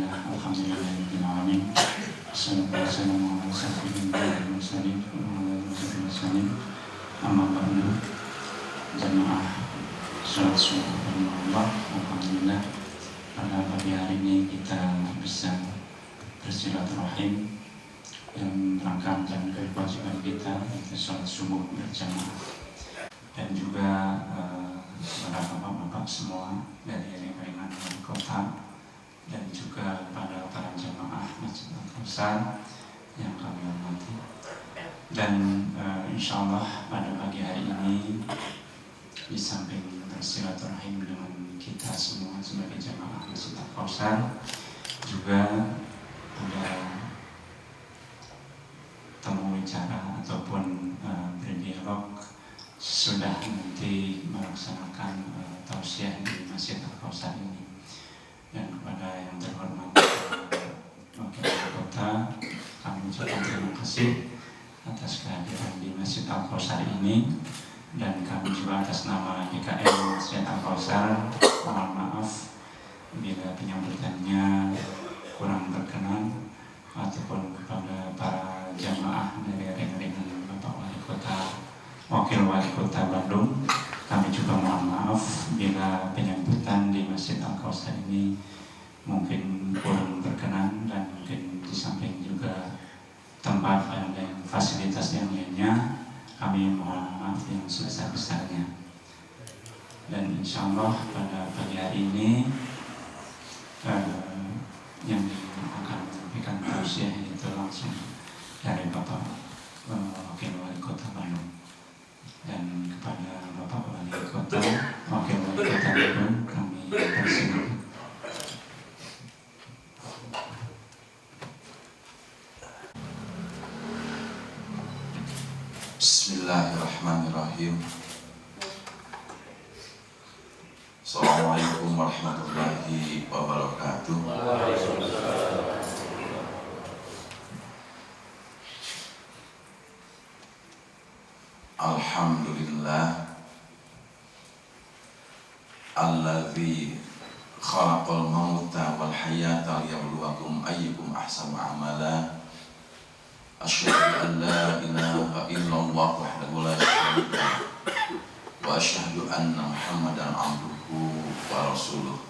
Alhamdulillahirabbil alamin. Wassalamu ala sayyidil mursalin wa ala alihi wasallam. Amma ba'du. Jamaah salat subuh Allah, alhamdulillah pada pagi hari ini kita bisa bersilaturahim dan rangka menjalankan kewajiban kita yaitu salat subuh berjamaah, dan juga kepada bapak-bapak semua dari lingkungan wali kota dan juga pada para jamaah Masjid Al-Kautsar yang kami hormati. Dan insya Allah pada pagi hari ini di samping bersilaturahim dengan kita semua sebagai jamaah Masjid Al-Kautsar, juga ada temu bicara ataupun berdialog sudah nanti melaksanakan tausiah di Masjid Al-Kautsar ini. Dan kepada yang terhormat Wakil Wali Kota, kami ucapkan terima kasih atas kehadiran di Masjid Al-Kautsar ini, dan kami juga atas nama GKM Masjid Al-Kautsar mohon maaf bila penyambutannya kurang berkenan, ataupun kepada para jamaah dari ring-ringan Bapak Wali Kota, Wakil Wali Kota Bandung, kami juga mohon maaf bila penyambutan di Masjid Al-Kautsar ini mungkin kurang berkenan, dan mungkin di samping juga tempat dan fasilitas yang lainnya, kami mohon maaf yang sebesar-besarnya. Dan insya Allah pada pagi hari ini yang akan menyampaikan tausiah itu langsung dari Bapak Wakil Wali Kota Bandung. Dan kepada Bapak Wali Kota, Wakil Wali Kota Bandung, kami persilakan. Bismillahirrahmanirrahim. Assalamualaikum warahmatullahi wabarakatuh. Alhamdulillah alladzi khalaqal mauta wal hayata liyabluwakum ayyukum ahsanu amala. Asyhadu an la ilaha illallah wahdahu la syarika lah wa asyhadu anna Muhammadan abduhu wa rasuluh.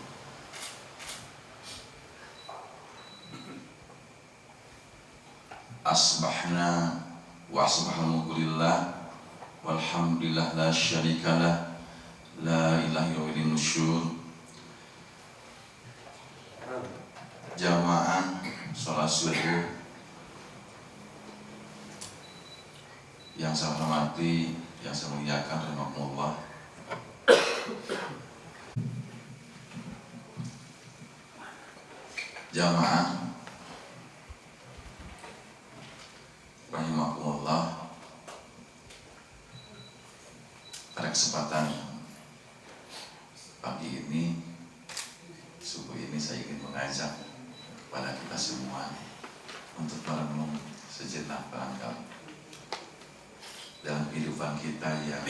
Asbahna wa asbahal mulku lillah walhamdulillah la syarika lah la ilaha illallah nusyur. Jamaah salat subuh yang saya hormati, yang saya muliakan, rahimakumullah. Jamaah rahimakumullah, pada kesempatan pagi ini, subuh ini, saya ingin mengajak kepada kita semua untuk merenung sejenak barangkali dalam kehidupan kita yang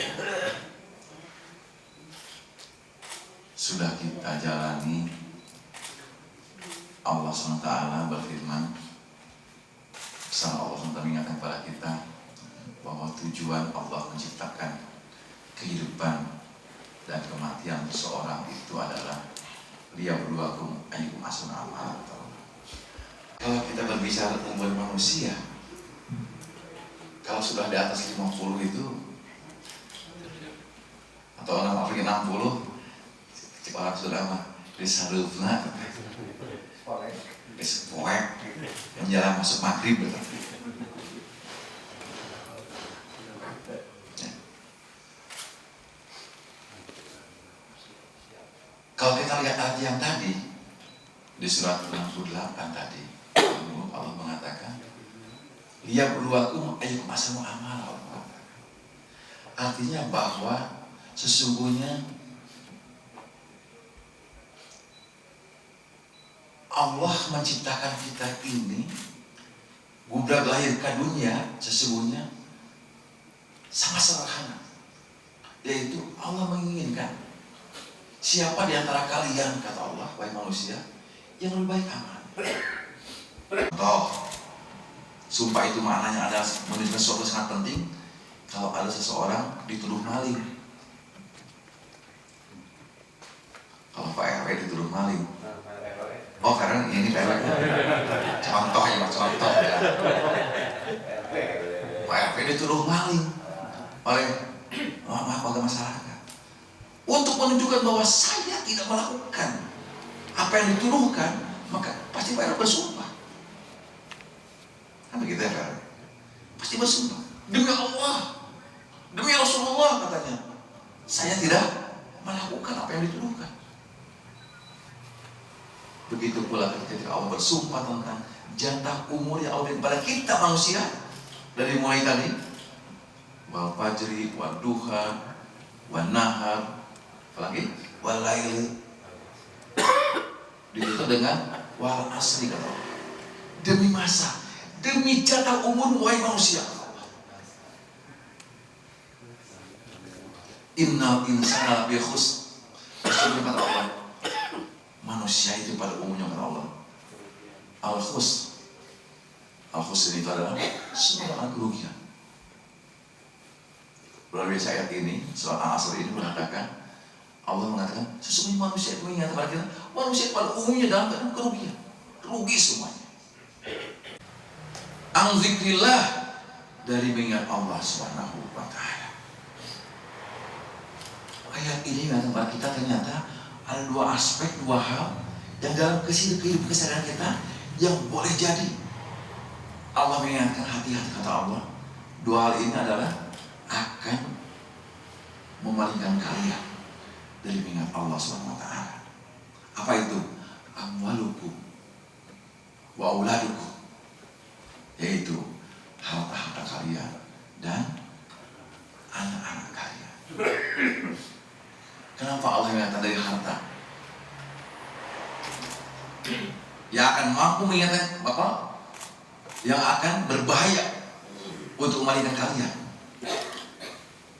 sudah kita jalani. Allah SWT berfirman, pesan Allah SWT mengingatkan kepada kita bahwa tujuan Allah menciptakan kehidupan dan kematian seseorang itu adalah liyabluwakum ayyukum ahsanu amala. Kalau kita berbicara umur manusia, kalau sudah di atas 50 itu, atau orang Afrika 60, orang sudah mah disarufna, dispoek, menjelang masuk maghrib betul. Kalau kita lihat ayat yang tadi di surat 68 tadi, Allah mengatakan liyabluwakum ayyukum ahsanu amala. Artinya bahwa sesungguhnya Allah menciptakan kita ini, budak lahir ke dunia, sesungguhnya sangat sederhana, yaitu Allah menginginkan siapa di antara kalian, kata Allah, wahai manusia, yang lebih baik amalnya. Contoh, sumpah itu maknanya adalah menunjukkan sesuatu sangat penting. Kalau ada seseorang dituduh maling, kalau Pak RW dituduh maling, oh karena ini Pak RW, contoh ya Pak, contoh ya. Pak RW dituduh maling oleh warga masyarakat, untuk menunjukkan bahwa saya tidak melakukan apa yang dituduhkan, maka pasti Pak RW bersumpah. Kan begitu ya Pak RW? Pasti bersumpah, demi Allah, demi Rasulullah katanya, saya tidak melakukan apa yang dituduhkan. Begitu pula ketika Allah bersumpah tentang jatah umur yang Allah berikan pada kita manusia, dari mulai tadi wal fajri, wal duha, wal nahar, apalagi wal laili, ditutup dengan wal asri kata Allah. Demi masa, demi jatah umur wahai manusia. Innal insana lafi khusr. Sesungguhnya kata Allah, manusia itu pada umumnya kata Allah al-khusr. Al-khusr itu adalah semua kerugian. Melalui ayat ini, surah Al-Asr ini mengatakan, Allah mengatakan sesungguhnya manusia itu mengingat pada kita, manusia pada umumnya dalam keadaan kerugian, rugi semuanya. Ang-zikrillah, dari mengingat Allah Subhanahu wa ta'ala. Ayat ini mengatakan kepada kita ternyata ada dua aspek, dua hal yang dalam kehidupan keseharian kita yang boleh jadi Allah mengingatkan hati-hati kata Allah. Dua hal ini adalah akan memalingkan kalian dari mengingat Allah SWT. Apa itu? Amwalukum wa auladukum, yaitu harta-harta kalian dan anak-anak kalian. Kenapa Allah mengingatkan dari harta? Yang akan mampu mengingatkan Bapak, yang akan berbahaya untuk memalingkan kalian.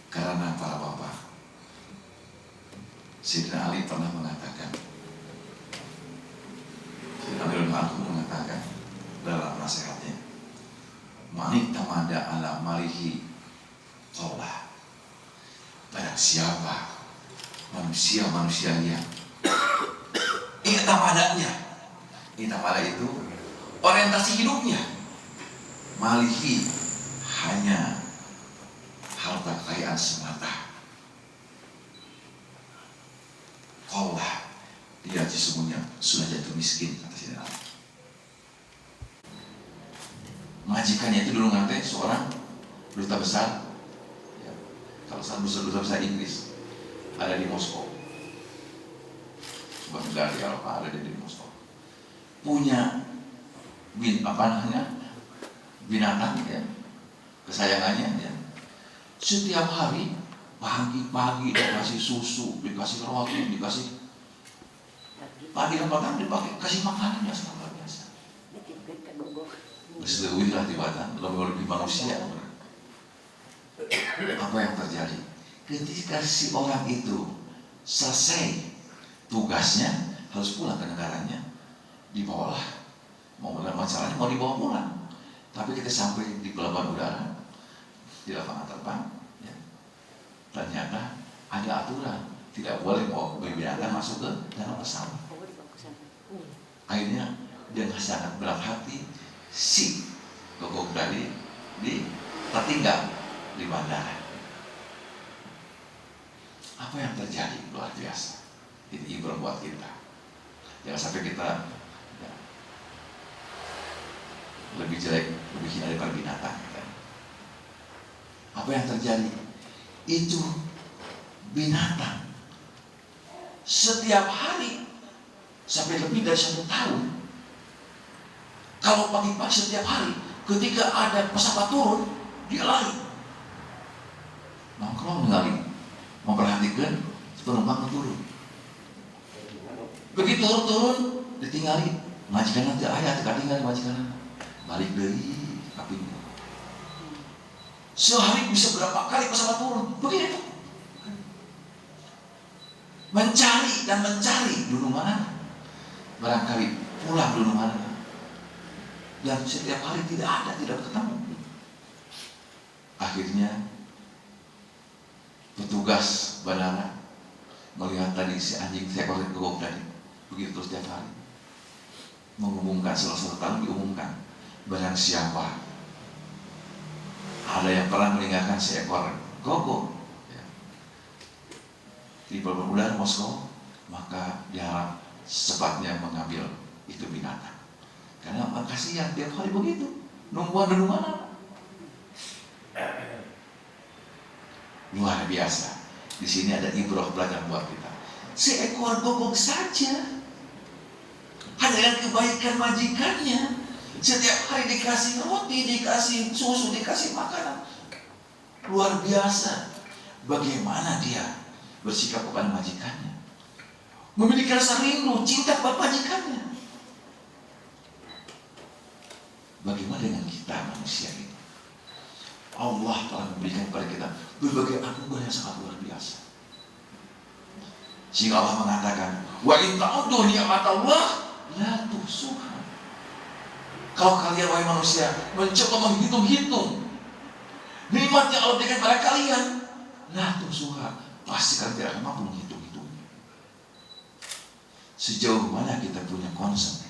Karena para bapak, Sayyidina Ali pernah mengatakan, Sayyidina Ali mengatakan dalam nasihatnya, manik tamada ala malihi qawlah, barang siapa manusia yang ingat tamadanya, ingat tamada itu orientasi hidupnya, malihi hanya harta kekayaan semata, qawlah dia sesungguhnya sudah jatuh miskin, kata Sayyidina Ali. Majikannya itu dulu ngantai seorang duta besar, ya, kalau saat duta besar Inggris ada di Moskow, sebuah negara di Eropa, ada di Moskow, punya binatang ya, kesayangannya ya. Setiap hari pagi-pagi dikasih susu, dikasih roti, dikasih pagi dan petang dipakai kasih makanan ya, sangat luar biasa. Bersetujuh lah tibatan lebih manusia. Apa yang terjadi? Ketika si orang itu selesai tugasnya harus pulang ke negaranya, dibawalah, mau masalahnya mau dibawa pulang. Tapi kita sampai di pelabuhan udara, di lapangan terbang, ya, ternyata ada aturan tidak boleh bawa binatang masuk ke dalam pesawat. Akhirnya dia sangat berat hati, si gogok tadi tertinggal di bandara. Apa yang terjadi luar biasa. Ini ibrah buat kita. Jangan sampai kita ya, lebih jelek, lebih hina daripada binatang. Apa yang terjadi? Itu binatang setiap hari sampai lebih dari 1 tahun. Kalau pagi-pagi setiap hari, ketika ada pesawat turun, dia lari. Nongkrong ngali, memperhatikan penumpang turun. Begitu turun, ditinggali. Majikan nanti ayah, tinggal majikan. Balik dari apinya. Sehari bisa berapa kali pesawat turun? Begitu. Mencari dan mencari dulu mana? Barangkali pulang dulu mana? Dan setiap hari tidak ketemu. Akhirnya petugas bandara melihat tadi si anjing seekor gegok tadi begitu terus setiap hari, mengumumkan salah satu tahun diumumkan barang siapa ada yang pernah meninggalkan seekor gogok ya, di pelabuhan udara Moskow, maka diharap secepatnya mengambil itu binatang. Karena kasihan tiap hari begitu nungguan anak. Luar biasa. Di sini ada ibrah pelajaran buat kita. Seekor gogok saja, hanya dengan kebaikan majikannya, setiap hari dikasih roti, dikasih susu, dikasih makanan. Luar biasa. Bagaimana dia bersikap kepada majikannya? Memiliki rasa rindu, cinta kepada majikannya. Bagaimana dengan kita manusia ini? Allah telah memberikan kepada kita berbagai anugerah yang sangat luar biasa. Sehingga Allah mengatakan, wa in ta'uddu ni'matallah la tuhsuha. Kalau kalian wahai manusia mencoba menghitung-hitung nikmat yang Allah berikan pada kalian, la tuhsuha, pasti kalian tidak akan mampu menghitung-hitungnya. Sejauh mana kita punya concern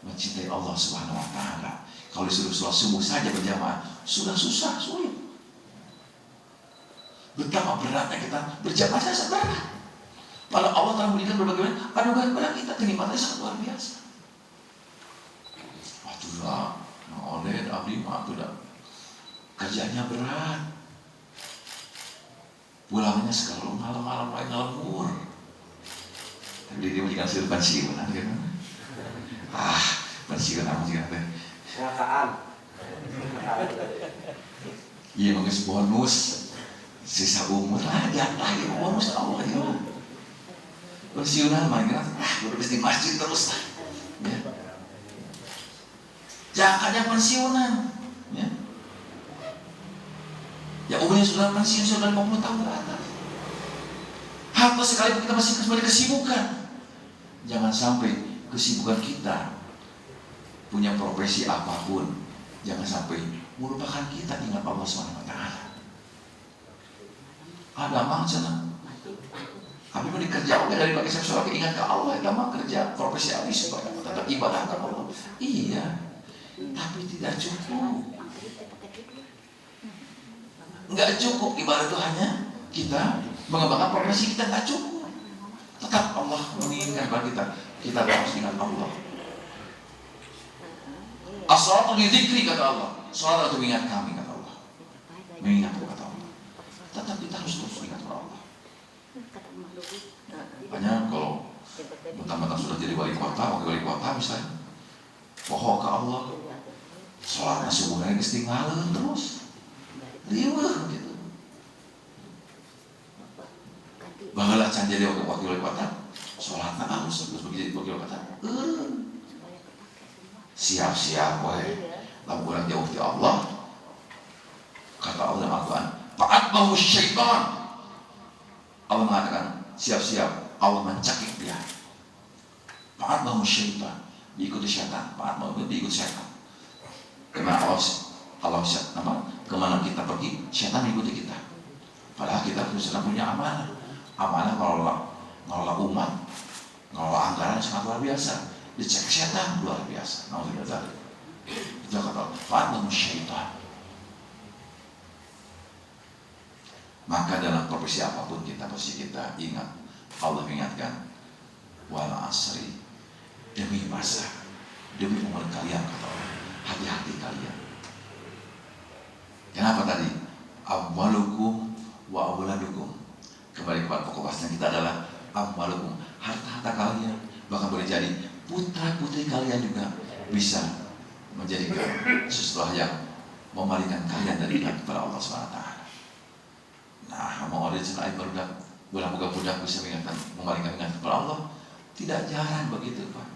mencintai Allah Subhanahu wa Ta'ala. Kalau disuruh sholat subuh saja berjamaah sudah susah, sulit. Betapa beratnya kita berjamaah saja berat. Padahal Allah telah memberikan berbagai anugerah kepada kita, kenikmatan sangat luar biasa. Sudah, oleh abdi mah sudah kerjanya berat. Pulangnya sekarang malam-malam lagi ngelembur. Tapi dia menjadikan sih pensiun, gimana? Pensiun apa sih teh? Kecelakaan. Iya, mengis bonus sisa umur lah, jatah ya bonus Allah ya. Pensiunan mah kira, udah di masjid terus lah. Ya. Jangan yang pensiunan, ya. Ya umurnya sudah pensiun sudah 50 tahun ke atas. Harta sekalipun kita masih kembali kesibukan. Jangan sampai kesibukan kita punya profesi apapun, jangan sampai melupakan kita ingat Allah SWT. Ada maksudnya. Tapi mau dikerja oke dari pakai sesuatu ingat ke Allah, kita mah kerja profesi abdi supaya tetap ibadah ke Allah. Iya, tapi tidak cukup. Enggak cukup ibadah itu hanya kita mengembangkan profesi kita, enggak cukup. Tetap Allah menginginkan kepada kita harus ingat Allah. As-salatu li dzikri kata Allah. Salat untuk mengingat kami kata Allah. Mengingat kata Allah. Tetap kita harus terus ingat kepada Allah. Hanya kalau mentang-mentang sudah jadi wali kota, wakil wali kota misalnya, pohon ke Allah, sholatnya subuhnya ketinggalan terus, riweh gitu. Bahalah can jadi wakil wali kota, sholatnya harus terus begitu wakil wali kota. Siap-siap, weh, lalu orang jauh di Allah, kata Allah dalam Al-Quran, fa'atbahu syaitan. Allah mengatakan, siap-siap, Allah mencakik dia. Fa'atbahu syaitan, diikuti syaitan. Fa'atbahu diikuti syaitan. Kemana kemana kita pergi, syaitan mengikuti kita. Padahal kita sudah punya amanah. Amanah ngelola umat, ngelola anggaran sangat luar biasa. Dicek syaitan luar biasa. Nauzubillah. Itu kata Allah, fa'atbahu syaitan. Maka dalam profesi apapun kita pasti kita ingat, Allah mengingatkan, wal asri, demi masa, demi umur kalian kata Allah, hati-hati kalian. Kenapa tadi? Amwalukum wa auladukum. Kembali kepada pokok bahasan kita adalah amwalukum, harta-harta kalian, bahkan boleh jadi putra-putri kalian juga bisa menjadikan sesuatu yang memalingkan kalian dari iman kepada Allah SWT. Nah, mau ada cerai budak bisa mengingatkan, memalingkan ingat kepada Allah. Tidak jarang begitu, Pak.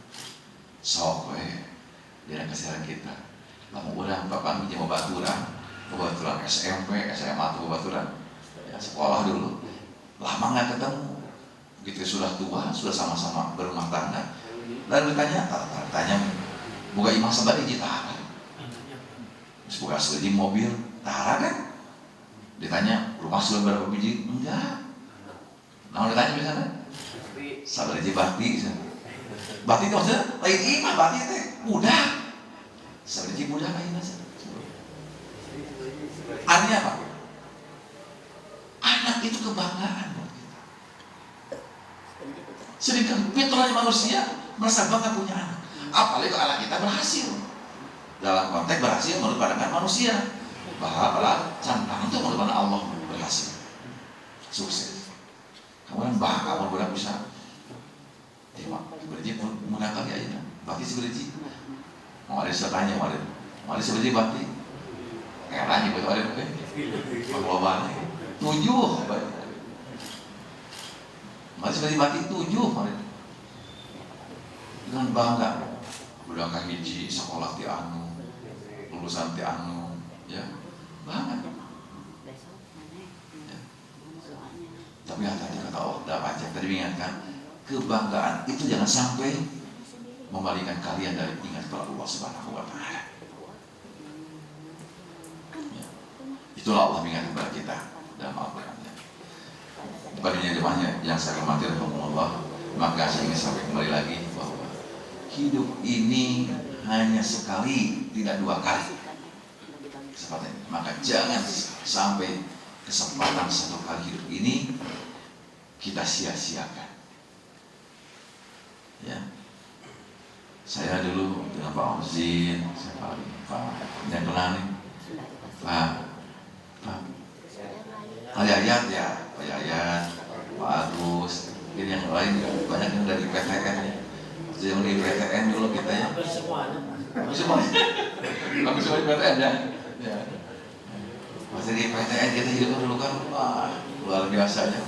Sok, dia kesiaran kita. Lalu orang Bapak minjem baturan SMP, SMA atau baturan, ya, sekolah dulu. Lama nggak ketemu. Begitu sudah tua, sudah sama-sama berumah tangga. Lalu ditanya, Boga imah sabaraha tahara. Boga sabaraha mobil tahara kan? Ditanya rumah sudah berapa biji? Enggak. Nah ditanya misalnya sabaraha bakti. Bakti itu maksudnya lain imah, bakti itu mudah. Sabaraha mudah lain aja. Artinya apa? Anak itu kebanggaan buat kita. Sedangkan fitrahnya manusia merasa bangga punya anak. Apalagi kalau anak kita berhasil. Dalam konteks berhasil menurut pandangan manusia. Bahwa cantang itu menurut pandangan Allah berhasil. Sukses. Kemudian kamu benar bisa. Berarti mengangkat ya aja. Bakti sebenarnya. Mau ada setanya, mau ada sebenarnya bakti. Eranya buat ada mungkin. Penglobaannya 7. Masih seperti bakti 7 kemarin. Dengan bangga. Berangkat hiji sekolah di anu, lulusan di anu, ya bangga. Ya. Tapi hati-hati kata Allah, pajak tadi mengingatkan, kebanggaan itu jangan sampai membalikan kalian dari ingat kepada Allah Subhanahu wa Ta'ala. Ya. Itulah Allah mengingatkan kepada kita dalam Al-Quran-Nya. Bukan hanya demahnya yang saya hormati Allah, maka saya ingin sampai kembali lagi bahwa hidup ini hanya sekali, tidak 2 kali kesempatan. Maka jangan sampai kesempatan 1 kali hidup ini kita sia-siakan. Ya, saya dulu dengan Pak Omzin, Pak yang kenal nih, Pak Yayat ya, Pak Yayat, Pak Agus, ini yang lain banyak yang dari PTN ya. Yang di PTN dulu kita ya. Habis semua di PTN ya. Masih di PTN kita hidup dulu kan, wah luar biasanya.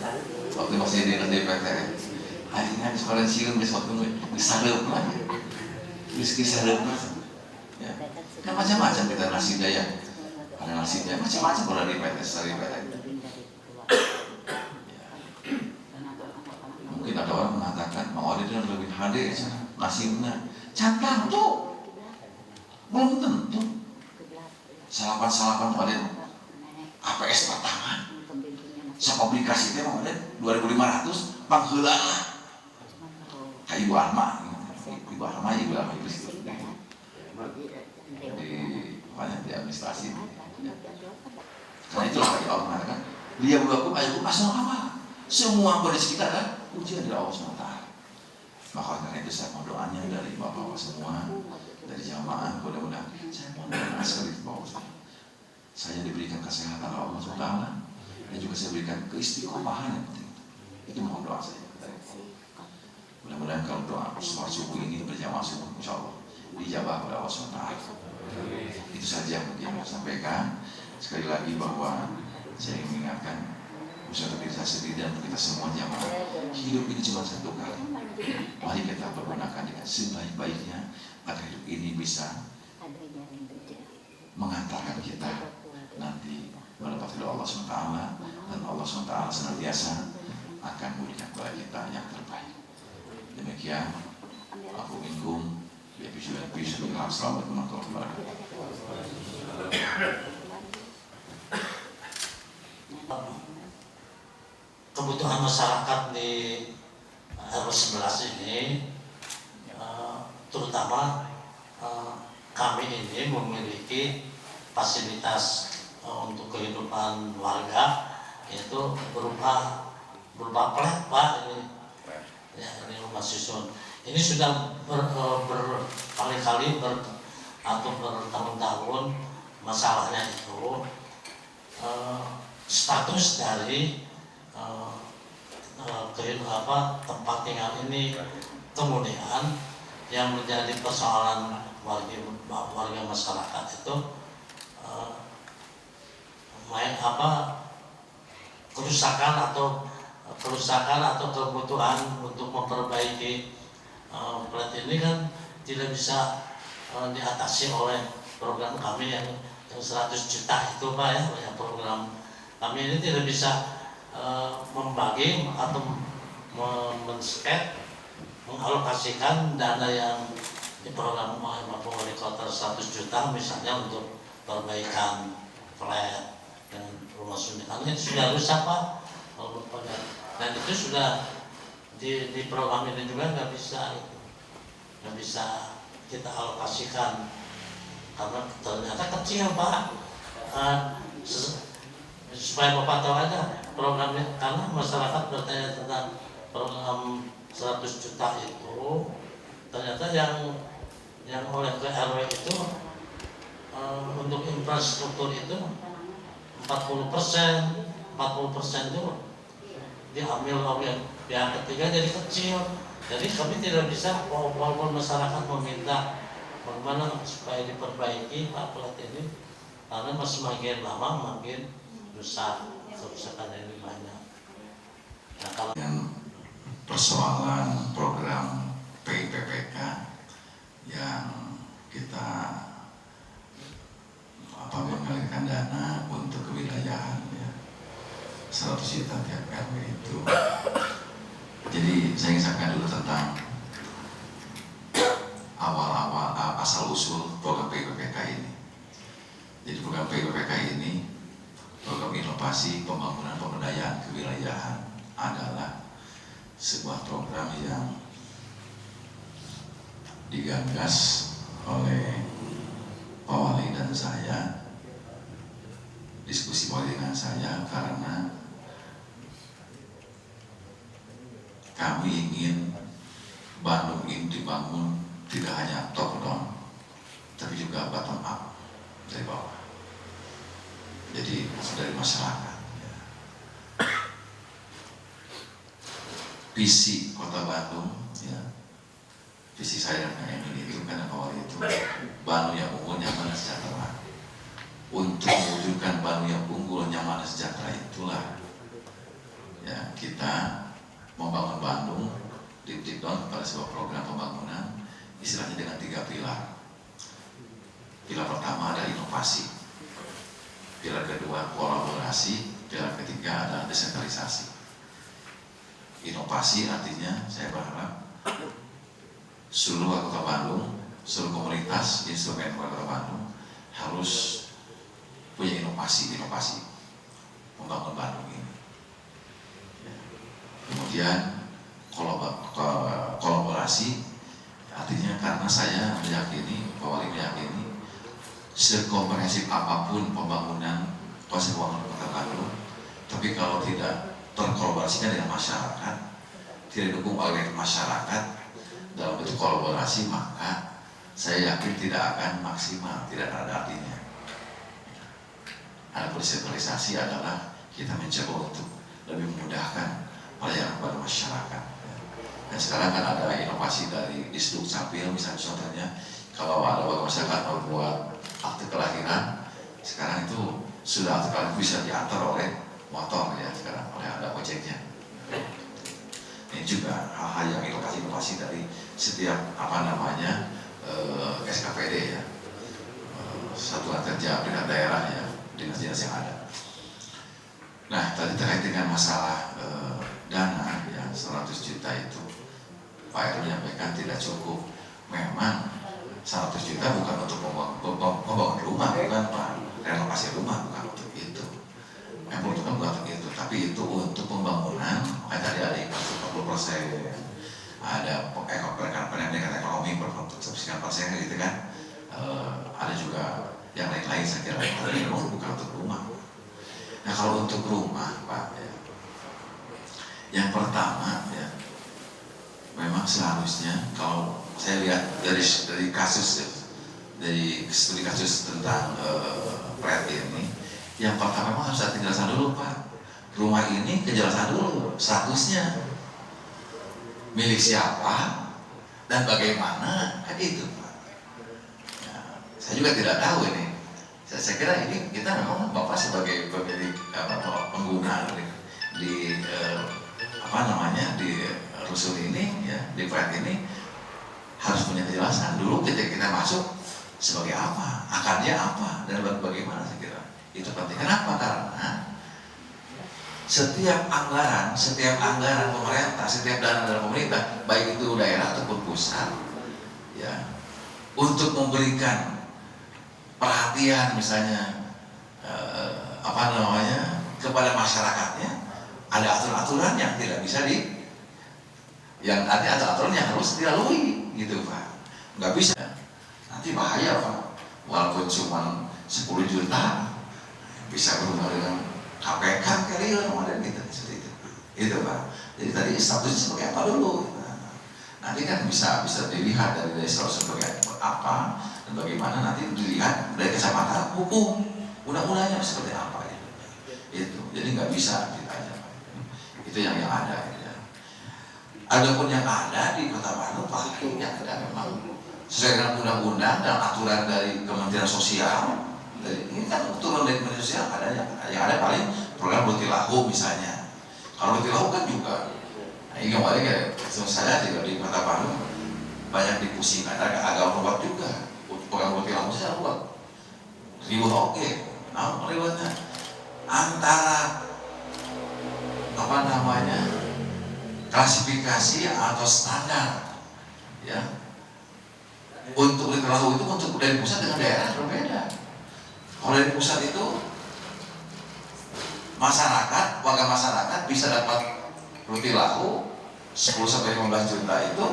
Waktu masih di PTN, akhirnya di sekolah siun di suatu disareup lah, disareup lah. Ya, kan macam-macam kita nasibnya ya. Ada nasibnya macam-macam kalau di PTN. Mungkin ada orang mengatakan mau ada yang lebih HD nasibnya cantang tuh belum tentu. Salapan ada APS pertama aplikasi itu mau ada 2.500 pangheula lah kayak Ibu Alma ibu di banyak di administrasi ya. Karena itulah tadi Allah mengatakan dia berlaku ayat asal amal semua kondisi kita adalah ujian dari Allah SWT. Maka karena itu saya mau doanya dari bapak-bapak semua, dari jamaah, mudah-mudahan saya mau doa sekali bahwa saya diberikan kesehatan oleh Allah SWT dan juga saya berikan keistiqomahan yang penting. Itu mohon doa saya. Mudah-mudahan kalau doa sholat subuh ini berjamaah subuh, insya Allah dijabah oleh Allah SWT. Itu saja yang mungkin saya sampaikan. Sekali lagi bahwa saya ingin mengingatkan usaha diri saya sendiri dan kita semua jamaah, hidup ini cuma 1 kali. Mari kita pergunakan dengan sebaik-baiknya agar hidup ini bisa mengantarkan kita nanti mendapat ridho Allah SWT, dan Allah SWT senantiasa akan memberikan kepada kita yang terbaik. Demikian aku minggum Assalamualaikum warahmatullahi wabarakatuh. Kebutuhan masyarakat di RW 11 ini, terutama kami ini memiliki fasilitas untuk kehidupan warga, yaitu berupa flat, Pak. Ini ya, ini rumah susun. Ini sudah berkali-kali atau bertahun-tahun masalahnya itu status dari tempat tinggal ini, kemudian yang menjadi persoalan warga masyarakat itu kerusakan atau kebutuhan untuk memperbaiki flat ini kan tidak bisa diatasi oleh program kami yang 100 juta itu, Pak, ya program kami ini tidak bisa membagi atau men-sket mengalokasikan dana yang di program wali kota 100 juta misalnya untuk perbaikan flat dan rumah sunyi, karena itu sudah rusak Pak. Dan itu sudah di program ini juga nggak bisa kita alokasikan karena ternyata kecil Pak. Supaya Bapak tahu aja programnya, karena masyarakat bertanya tentang program 100 juta itu, ternyata yang oleh RW itu untuk infrastruktur itu 40% itu diambil oleh pihak ketiga, jadi kecil. Jadi kami tidak bisa, walaupun masyarakat meminta bagaimana supaya diperbaiki Pak plat ini, karena semakin lama makin rusak, kerusakan ini banyak. Nah, kalau dengan persoalan program PIPPK yang kita mengalirkan dana untuk kewilayahan ya, 100 juta tiap RW itu. Jadi saya ingin sampaikan dulu tentang awal-awal asal usul program PIPPK ini. Jadi program PIPPK ini, program inovasi pembangunan pemberdayaan kewilayahan, adalah sebuah program yang digagas oleh Pak Wali dan saya, diskusi Wali dengan saya, karena kami ingin Bandung ini dibangun tidak hanya top down, tapi juga bottom up, dari bawah. Jadi dari masyarakat. Visi Kota Bandung, ya, visi saya dan Emil itu karena awal itu Bandung yang unggul, nyaman, dan sejahtera. Untuk mewujudkan Bandung yang unggul, nyaman, dan sejahtera itulah ya kita membangun Bandung di down pada sebuah program pembangunan, istilahnya dengan 3 pilar. Pilar pertama adalah inovasi, pilar kedua kolaborasi, pilar ketiga adalah desentralisasi. Inovasi artinya saya berharap seluruh Kota Bandung, seluruh komunitas instrumen Kota Bandung harus punya inovasi membangun Bandung ini. Kemudian kolaborasi artinya karena saya meyakini, Pak Wali meyakini, sekomprehensif apapun pembangunan konsep pembangunan Kota Bandung, tapi kalau tidak terkolaborasikan dengan masyarakat, tidak didukung oleh masyarakat dalam bentuk kolaborasi, maka saya yakin tidak akan maksimal, tidak ada artinya. Ada desentralisasi adalah kita mencoba untuk lebih memudahkan pelayanan kepada masyarakat. Dan sekarang kan ada inovasi dari Disduk Capil, misalnya contohnya kalau ada masyarakat mau buat akte kelahiran, sekarang itu sudah akte kelahiran bisa diantar oleh motor ya, sekarang oleh ada ojeknya. Ini juga hal-hal yang inovasi dari setiap SKPD ya, satuan kerja pemerintah daerah ya, dinas-dinas yang ada. Nah, tadi terkait dengan masalah dana ya 100 juta itu Pak Heru menyampaikan tidak cukup. Memang 100 juta bukan untuk membangun rumah, bukan Pak, renovasi rumah bukan untuk itu. Memang bukan untuk itu, tapi itu untuk pembangunan. Makanya tadi ada infrastruktur 40%, ada pendidikan ekonomi sekian persen gitu kan. Ada juga yang lain-lain saya kira, tapi memang bukan untuk rumah. Nah kalau untuk rumah Pak ya, yang pertama ya, memang seharusnya kalau saya lihat dari kasus ya, dari studi kasus tentang plat ini, yang pertama memang harus ada kejelasan dulu Pak. Rumah ini kejelasan dulu statusnya, milik siapa dan bagaimana, kan itu Pak. Ya, saya juga tidak tahu ini. Saya kira ini kita memang Bapak sebagai pemilik pengguna di di rusun ini ya, di plat ini harus punya kejelasan dulu ketika kita masuk sebagai apa, akarnya apa, dan bagaimana. Saya kira itu penting. Kenapa? Karena setiap anggaran pemerintah, setiap dana dari pemerintah, baik itu daerah ataupun pusat, ya untuk memberikan perhatian misalnya kepada masyarakatnya, ada aturan-aturan yang tidak bisa yang ada aturan yang harus dilalui gitu Pak. Nggak bisa, nanti bahaya Pak, walaupun cuma 10 juta bisa berubah dengan KPK kali ya kemarin gitu, seperti itu Pak. Jadi tadi statusnya sebagai apa dulu, nanti kan bisa dilihat dari status sebagai apa dan bagaimana, nanti dilihat dari kacamata hukum undang-undangnya seperti apa itu. Jadi nggak bisa kita aja, itu yang ada ya. Adapun yang ada di Kota Bandung paling yang ada memang sesuai dengan undang-undang dan aturan dari Kementerian Sosial. Ini kan turun dari Kementerian Sosial, ada yang ada paling program Butilahu misalnya. Kalau Butilahu kan juga, nah ini kembali kayak saya juga di Kota Bandung banyak dipusingkan, agak ruwet juga. Program Butilahu saya ruwet, ribuan oke. Nah ribuannya antara klasifikasi atau standar ya untuk Butilahu itu untuk dari pusat dengan daerah berbeda. Kalau dari pusat itu warga masyarakat bisa dapat Butilahu 10-15 juta itu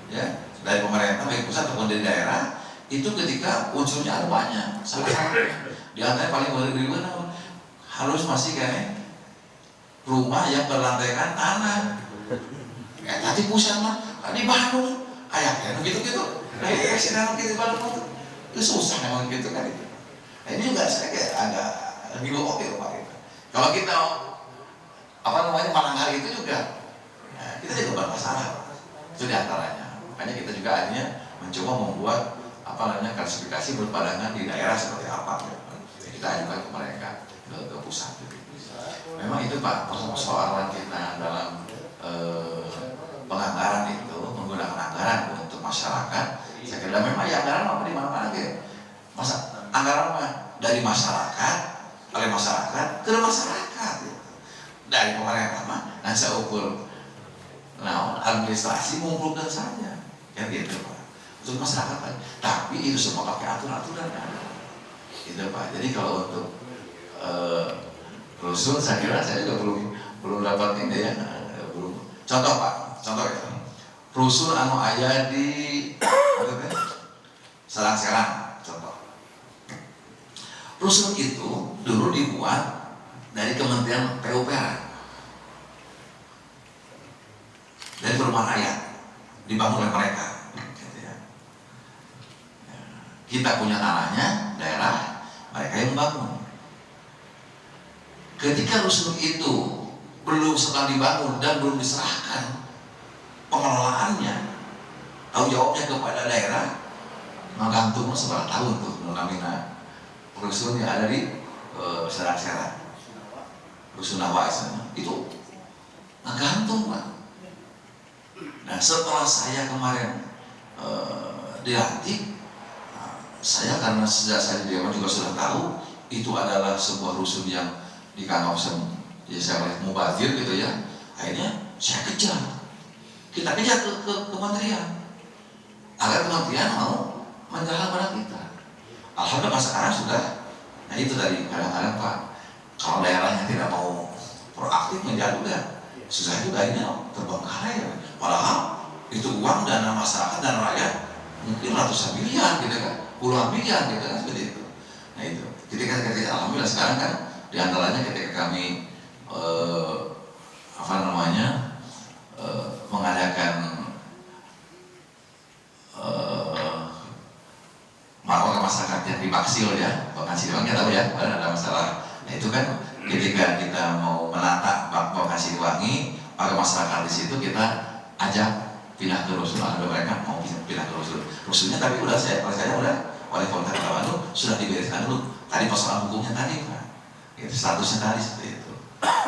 ya dari pemerintah baik pusat ataupun dari daerah, itu ketika unsurnya ada banyak. Sama-sama di antara paling berlebihan harus masih kayak rumah yang berlantaikan tanah. Tadi pusat mah di Bandung kayak gitu-gitu. Nah ini sedang kita Bandung itu susah memang gitu kan itu. Nah, ini juga saya kayak agak lebih oke Pak gitu. Kalau kita Malanghari itu juga, nah, kita juga bermasalah itu diantaranya. Makanya kita juga akhirnya mencoba membuat klasifikasi berpadangan di daerah seperti apa. Kita ajukan ke mereka ke pusat. Memang itu Pak persoalan kita dalam penganggaran itu, menggunakan anggaran untuk masyarakat. Saya kira memang ya anggaran di mana-mana gitu. Anggaran dari masyarakat, oleh masyarakat ke masyarakat gitu. Dari pemerintah mah dan saya ukur administrasi mengumpulkan saja kan gitu Pak untuk masyarakat Pak. Tapi itu semua pakai aturan-aturan gitu Pak. Jadi kalau untuk rusun saya kira saya juga belum dapat ini ya, belum. Contoh Pak, ya. Rusun aya di Serang contoh. Rusun itu dulu dibuat dari Kementerian PUPR, dari perumahan rakyat, dibangun oleh mereka. Kita punya tanahnya, daerah, mereka yang bangun. Ketika rusun itu belum sedang dibangun dan belum diserahkan pengelolaannya, tanggung jawabnya kepada daerah, menggantung seberapa tahun tuh mengamina rusun yang ada di Serang, rusun Nawa itu menggantung Pak. Nah setelah saya kemarin dilantik, saya karena sejak saya di Dewan juga sudah tahu itu adalah sebuah rusun yang di kawasan ya saya melihat mubazir gitu ya. Akhirnya saya kejar, kita kejar ke kementerian agar kementerian mau menjalankan pada kita. Alhamdulillah sekarang sudah. Nah itu tadi kadang-kadang Pak, kalau daerahnya tidak mau proaktif menjadi udah susah juga ini terbengkalai ya. Padahal itu uang dana masyarakat dan rakyat mungkin ratusan miliar gitu kan, puluhan miliar gitu kan seperti itu. Nah itu ketika alhamdulillah sekarang kan diantaranya ketika kami mengadakan melakukan masyarakat yang dipaksil ya, bahkan Siliwangi tahu ya, ada masalah. Nah itu kan ketika kita mau menata Bangka Siliwangi, maka masyarakat di situ kita ajak pindah ke rusun. Ada mereka mau pindah ke rusunnya, tapi udah saya udah oleh Kota Bandung sudah dibereskan dulu. Tadi persoalan hukumnya tadi Pak, itu statusnya tadi seperti itu.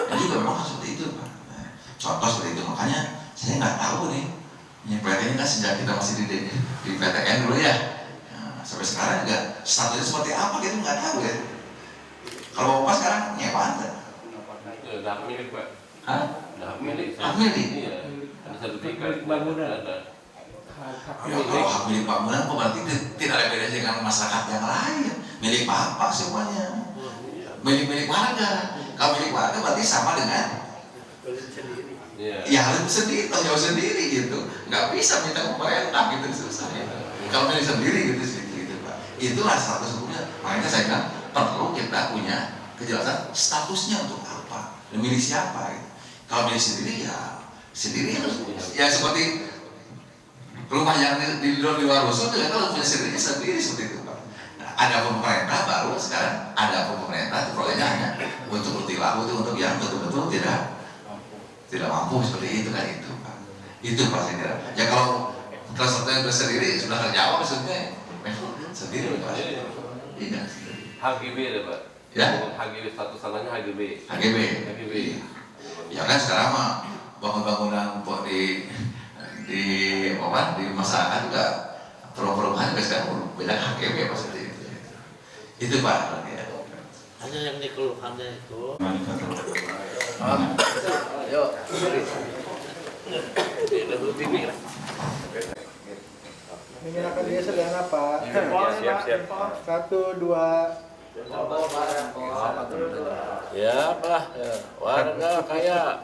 Dan juga memang seperti itu Pak. Nah, contoh seperti itu, makanya saya nggak tahu nih. PT ini kan sejak kita masih di PTN dulu ya. Sampai sekarang juga statusnya seperti apa kita nggak tahu ya. Kalau Bapak sekarang nyewa Anda? Hak milik Pak. Hah? Hak milik. Hak milik? Iya. Ada sertifikat bangunan ada. Ya kalau hak milik bangunan berarti tidak ada bedanya dengan masyarakat yang lain. Milik bapak semuanya. Milik warga. Kalau milik warga berarti sama dengan ya harus sendiri, tanggung jawab sendiri gitu. Nggak bisa minta pemerintah gitu selesai. Kalau milik sendiri gitu Pak. Itulah status hukumnya. Makanya saya bilang perlu kita punya kejelasan statusnya untuk apa, dan milik siapa. Gitu. Kalau milik sendiri ya sendiri harus ya seperti rumah yang di luar rusun juga kalau punya sendiri seperti itu Pak. Nah, ada pemerintah baru sekarang ada pemerintah itu proyeknya hanya untuk bertilahu itu untuk yang betul-betul tidak mampu seperti itu kan itu Pak. Itu Pak saya kira. Ya kalau sesuatu sendiri sudah terjawab maksudnya sendiri Pak. Iya. HGB ya Pak. Ya. HGB status tanahnya HGB. HGB. Ya kan sekarang mah bangunan di masyarakat juga perumahan juga sekarang beda HGB Pak seperti itu. Itu Pak. Hanya yang dikeluhannya itu. Ayo. Menggunakan dia sedang apa? Siap. 1, 2. Ya, Pak. Warga kaya.